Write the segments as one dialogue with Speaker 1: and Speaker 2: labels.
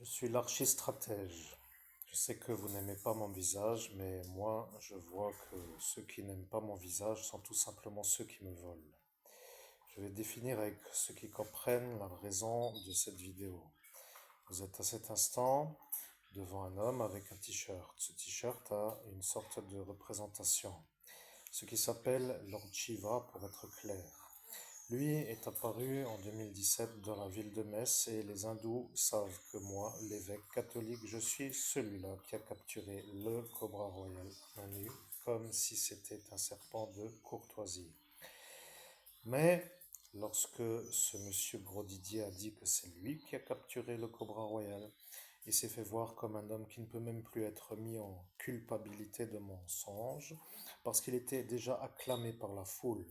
Speaker 1: Je suis l'archistratège. Je sais que vous n'aimez pas mon visage, mais moi, je vois que ceux qui n'aiment pas mon visage sont tout simplement ceux qui me volent. Je vais définir avec ceux qui comprennent la raison de cette vidéo. Vous êtes à cet instant devant un homme avec un t-shirt. Ce t-shirt a une sorte de représentation, ce qui s'appelle Lord Shiva pour être clair. Lui est apparu en 2017 dans la ville de Metz et les hindous savent que moi, l'évêque catholique, je suis celui-là qui a capturé le cobra royal à nu, comme si c'était un serpent de courtoisie. Mais lorsque ce monsieur Gros Didier a dit que c'est lui qui a capturé le cobra royal, il s'est fait voir comme un homme qui ne peut même plus être mis en culpabilité de mensonge, parce qu'il était déjà acclamé par la foule.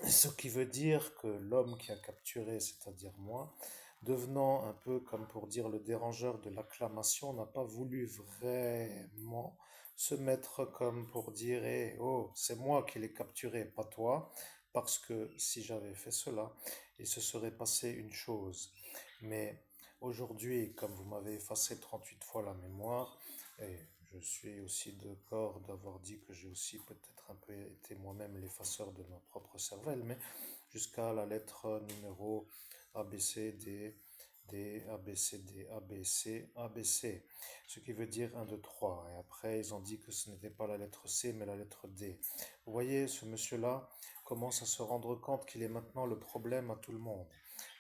Speaker 1: Ce qui veut dire que l'homme qui a capturé, c'est-à-dire moi, devenant un peu comme pour dire le dérangeur de l'acclamation, n'a pas voulu vraiment se mettre comme pour dire eh, oh, c'est moi qui l'ai capturé, pas toi, parce que si j'avais fait cela, il se serait passé une chose. Mais aujourd'hui, comme vous m'avez effacé 38 fois la mémoire, et je suis aussi d'accord d'avoir dit que j'ai aussi peut-être un peu été moi-même l'effaceur de ma propre cervelle, mais jusqu'à la lettre numéro A, B, C, D, D, A, B, C, D, A, B, C, A, B, C, ce qui veut dire un 2 3. Et après, ils ont dit que ce n'était pas la lettre C, mais la lettre D. Vous voyez, ce monsieur-là commence à se rendre compte qu'il est maintenant le problème à tout le monde.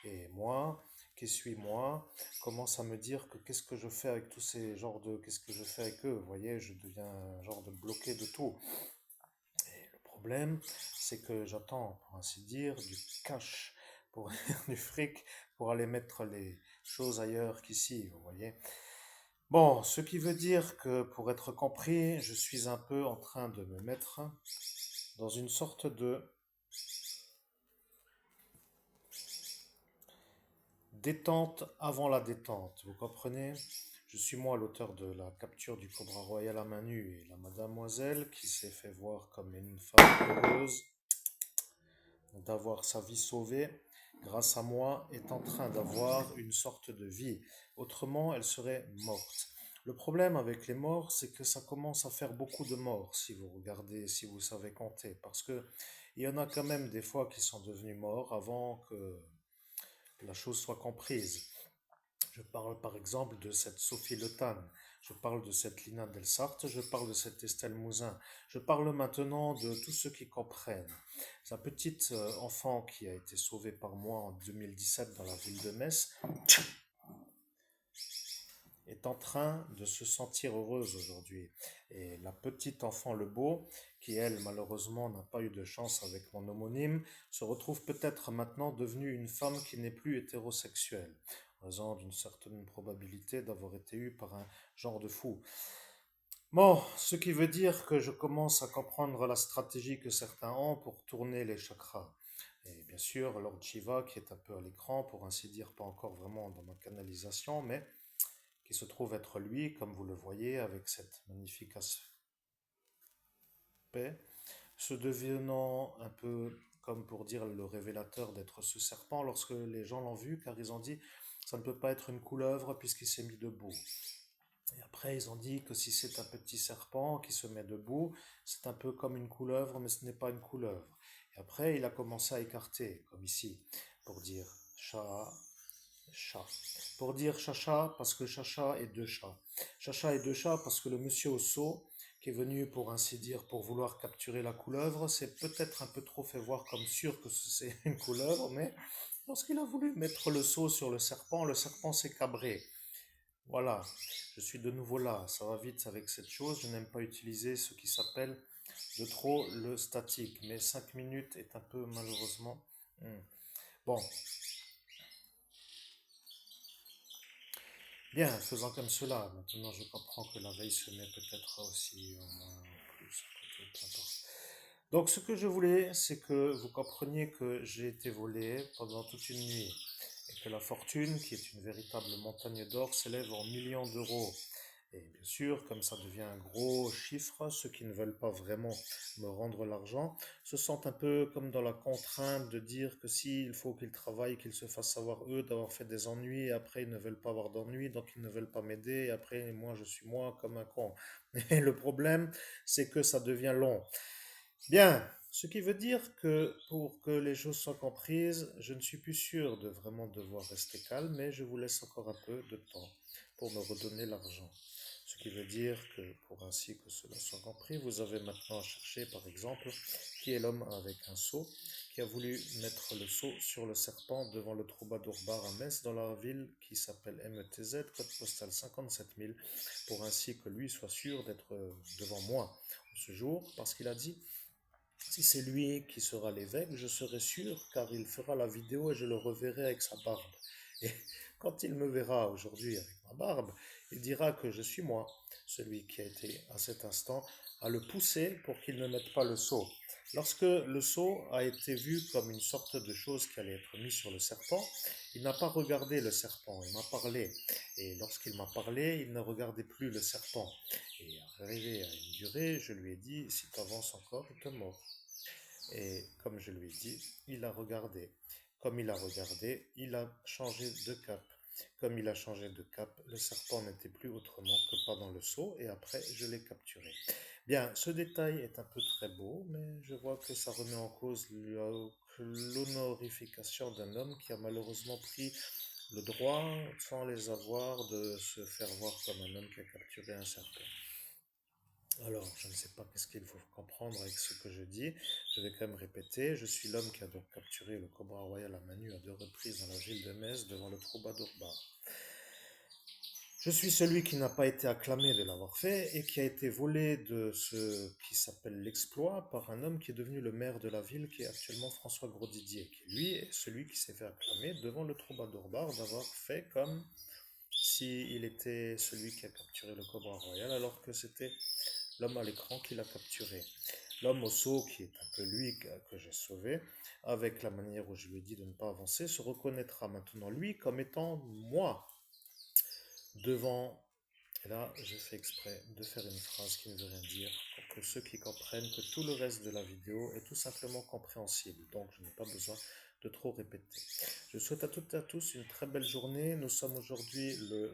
Speaker 1: Et moi, qui suis moi, commence à me dire que qu'est-ce que je fais avec tous ces genres de... Qu'est-ce que je fais avec eux? Vous voyez, je deviens un genre de bloqué de tout. Et le problème, c'est que j'attends, pour ainsi dire, du cash, pour du fric, pour aller mettre les choses ailleurs qu'ici, vous voyez. Bon, ce qui veut dire que pour être compris, je suis un peu en train de me mettre dans une sorte de détente avant la détente, vous comprenez? Je suis moi l'auteur de la capture du cobra royal à main nue et la mademoiselle qui s'est fait voir comme une femme heureuse d'avoir sa vie sauvée grâce à moi est en train d'avoir une sorte de vie. Autrement, elle serait morte. Le problème avec les morts, c'est que ça commence à faire beaucoup de morts si vous regardez, si vous savez compter, parce que il y en a quand même des fois qui sont devenus morts avant que la chose soit comprise. Je parle par exemple de cette Sophie Le Tan, je parle de cette Lina Delsarte, je parle de cette Estelle Mouzin, je parle maintenant de tous ceux qui comprennent. Sa petite enfant qui a été sauvée par moi en 2017 dans la ville de Metz est en train de se sentir heureuse aujourd'hui. Et la petite enfant Lebeau, qui elle malheureusement n'a pas eu de chance avec mon homonyme, se retrouve peut-être maintenant devenue une femme qui n'est plus hétérosexuelle, en raison d'une certaine probabilité d'avoir été eue par un genre de fou. Bon, ce qui veut dire que je commence à comprendre la stratégie que certains ont pour tourner les chakras. Et bien sûr, Lord Shiva, qui est un peu à l'écran, pour ainsi dire, pas encore vraiment dans ma canalisation, mais qui se trouve être lui, comme vous le voyez, avec cette magnifique aspect, se devenant un peu, comme pour dire, le révélateur d'être ce serpent lorsque les gens l'ont vu, car ils ont dit, ça ne peut pas être une couleuvre puisqu'il s'est mis debout. Et après, ils ont dit que si c'est un petit serpent qui se met debout, c'est un peu comme une couleuvre, mais ce n'est pas une couleuvre. Et après, il a commencé à écarter, comme ici, pour dire chat, chat. Pour dire chacha, parce que chacha est deux chats. Chacha est deux chats parce que le monsieur au seau, qui est venu pour ainsi dire pour vouloir capturer la couleuvre, s'est peut-être un peu trop fait voir comme sûr que c'est une couleuvre, mais lorsqu'il a voulu mettre le seau sur le serpent s'est cabré. Voilà, je suis de nouveau là, ça va vite avec cette chose, je n'aime pas utiliser ce qui s'appelle de trop le statique, mais 5 minutes est un peu malheureusement... Bon, bien, faisant comme cela, maintenant je comprends que la veille se met peut-être aussi au moins plus, après tout, peu importe. Donc ce que je voulais, c'est que vous compreniez que j'ai été volé pendant toute une nuit et que la fortune, qui est une véritable montagne d'or, s'élève en millions d'euros. Et bien sûr, comme ça devient un gros chiffre, ceux qui ne veulent pas vraiment me rendre l'argent se sentent un peu comme dans la contrainte de dire que s'il faut qu'ils travaillent, qu'ils se fassent savoir eux d'avoir fait des ennuis, et après ils ne veulent pas avoir d'ennuis, donc ils ne veulent pas m'aider, et après moi je suis moi comme un con. Et le problème, c'est que ça devient long. Bien, ce qui veut dire que pour que les choses soient comprises, je ne suis plus sûr de vraiment devoir rester calme, mais je vous laisse encore un peu de temps pour me redonner l'argent. Ce qui veut dire que pour ainsi que cela soit compris, vous avez maintenant à chercher par exemple qui est l'homme avec un seau qui a voulu mettre le seau sur le serpent devant le troubadour bar à Metz dans la ville qui s'appelle METZ, code postal 57 000, pour ainsi que lui soit sûr d'être devant moi ce jour, parce qu'il a dit si c'est lui qui sera l'évêque, je serai sûr, car il fera la vidéo et je le reverrai avec sa barbe. Et quand il me verra aujourd'hui avec ma barbe, il dira que je suis moi, celui qui a été à cet instant à le pousser pour qu'il ne mette pas le seau. Lorsque le seau a été vu comme une sorte de chose qui allait être mise sur le serpent, il n'a pas regardé le serpent, il m'a parlé. Et lorsqu'il m'a parlé, il ne regardait plus le serpent. Et arrivé à une durée, je lui ai dit, si tu avances encore, il te mord. Et comme je lui ai dit, il a regardé. Comme il a regardé, il a changé de cap. Comme il a changé de cap, le serpent n'était plus autrement que pas dans le seau et après je l'ai capturé. Bien, ce détail est un peu très beau, mais je vois que ça remet en cause l'honorification d'un homme qui a malheureusement pris le droit, sans les avoir, de se faire voir comme un homme qui a capturé un serpent. Alors, je ne sais pas qu'est-ce qu'il faut comprendre avec ce que je dis. Je vais quand même répéter. Je suis l'homme qui a donc capturé le cobra royal à Manu à 2 reprises dans la ville de Metz devant le troubadour bar. Je suis celui qui n'a pas été acclamé de l'avoir fait et qui a été volé de ce qui s'appelle l'exploit par un homme qui est devenu le maire de la ville, qui est actuellement François Grosdidier, qui lui est celui qui s'est fait acclamer devant le troubadour bar d'avoir fait comme s'il était celui qui a capturé le cobra royal alors que c'était l'homme à l'écran qui l'a capturé. L'homme au seau, qui est un peu lui que j'ai sauvé, avec la manière où je lui ai dit de ne pas avancer, se reconnaîtra maintenant lui comme étant moi devant. Et là, je fais exprès de faire une phrase qui ne veut rien dire pour que ceux qui comprennent que tout le reste de la vidéo est tout simplement compréhensible. Donc, je n'ai pas besoin de trop répéter. Je souhaite à toutes et à tous une très belle journée. Nous sommes aujourd'hui le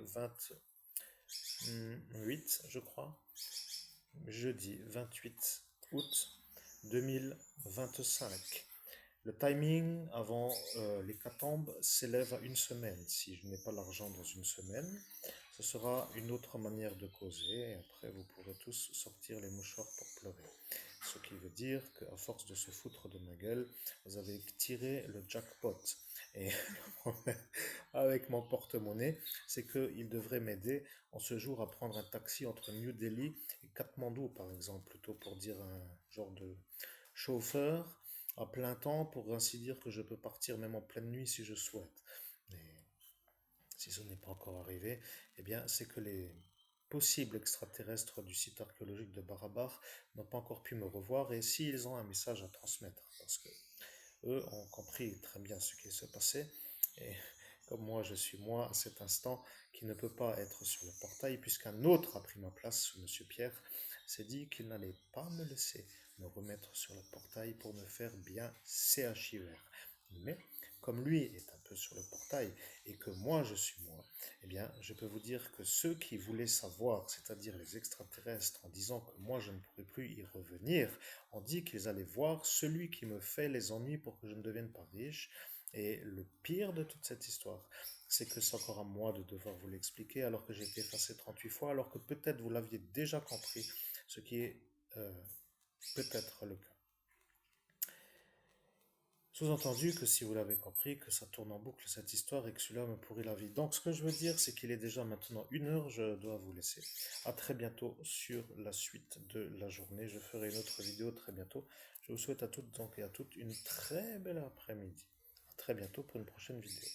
Speaker 1: 28, je crois. Jeudi 28 août 2025. Le timing avant l'hécatombe s'élève à une semaine. Si je n'ai pas l'argent dans une semaine, ce sera une autre manière de causer. Et après, vous pourrez tous sortir les mouchoirs pour pleurer. Ce qui veut dire qu'à force de se foutre de ma gueule, vous avez tiré le jackpot. Et le problème avec mon porte-monnaie, c'est qu'il devrait m'aider en ce jour à prendre un taxi entre New Delhi et Katmandou, par exemple, plutôt pour dire un genre de chauffeur à plein temps, pour ainsi dire que je peux partir même en pleine nuit si je souhaite. Mais si ce n'est pas encore arrivé, eh bien, c'est que les possibles extraterrestres du site archéologique de Barabar n'ont pas encore pu me revoir et s'ils ont un message à transmettre, parce que eux ont compris très bien ce qui se passait et comme moi je suis moi à cet instant qui ne peut pas être sur le portail puisqu'un autre a pris ma place, Monsieur Pierre s'est dit qu'il n'allait pas me laisser me remettre sur le portail pour me faire bien CHIR. Mais comme lui est un peu sur le portail et que moi je suis moi, eh bien je peux vous dire que ceux qui voulaient savoir, c'est-à-dire les extraterrestres, en disant que moi je ne pourrais plus y revenir, ont dit qu'ils allaient voir celui qui me fait les ennuis pour que je ne devienne pas riche. Et le pire de toute cette histoire, c'est que c'est encore à moi de devoir vous l'expliquer alors que j'ai été effacé 38 fois, alors que peut-être vous l'aviez déjà compris, ce qui est peut-être le cas. Sous-entendu que si vous l'avez compris, que ça tourne en boucle cette histoire et que celui-là me pourrit la vie. Donc ce que je veux dire, c'est qu'il est déjà maintenant 1 heure, je dois vous laisser. À très bientôt sur la suite de la journée. Je ferai une autre vidéo très bientôt. Je vous souhaite à toutes donc et à toutes une très belle après-midi. À très bientôt pour une prochaine vidéo.